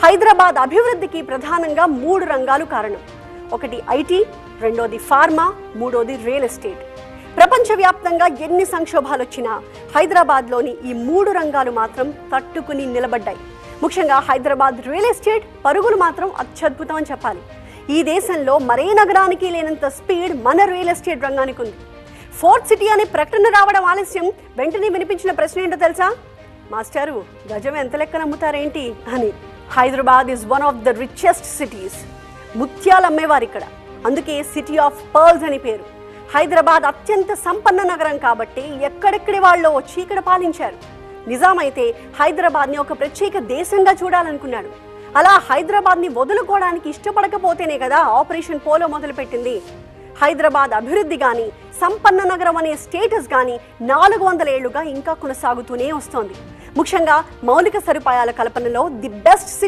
హైదరాబాద్ అభివృద్ధికి ప్రధానంగా 3 రంగాలు కారణం. ఒకటి ఐటీ, రెండోది ఫార్మా, మూడోది రియల్ ఎస్టేట్. ప్రపంచవ్యాప్తంగా ఎన్ని సంక్షోభాలు వచ్చినా హైదరాబాద్లోని ఈ 3 రంగాలు మాత్రం తట్టుకుని నిలబడ్డాయి. ముఖ్యంగా హైదరాబాద్ రియల్ ఎస్టేట్ పరుగులు మాత్రం అత్యద్భుతం అని చెప్పాలి. ఈ దేశంలో మరే నగరానికి లేనంత స్పీడ్ మన రియల్ ఎస్టేట్ రంగానికి ఉంది. ఫోర్త్ సిటీ అనే ప్రకటన రావడం ఆలస్యం. వెంటనే వినిపించిన ప్రశ్న ఏంటో తెలుసా? మాస్టారు, గజం ఎంత లెక్కన అమ్ముతారేంటి అని. Hyderabad is one of the richest cities. ముత్యాలు అమ్మేవారు ఇక్కడ, అందుకే సిటీ ఆఫ్ పర్ల్స్ అని పేరు. హైదరాబాద్ అత్యంత సంపన్న నగరం కాబట్టి ఎక్కడెక్కడి వాళ్ళు వచ్చి ఇక్కడ పాలించారు. నిజామైతే హైదరాబాద్ని ఒక ప్రత్యేక దేశంగా చూడాలనుకున్నాడు. అలా హైదరాబాద్ని వదులుకోవడానికి ఇష్టపడకపోతేనే కదా ఆపరేషన్ పోలో మొదలుపెట్టింది. హైదరాబాద్ అభివృద్ధి కానీ, సంపన్న నగరం అనే స్టేటస్ కానీ 400 ఏళ్లుగా ఇంకా కొనసాగుతూనే వస్తోంది. ముఖ్యంగా మౌలిక సదుపాయాల కల్పనలో ది బెస్ట్ సిటీ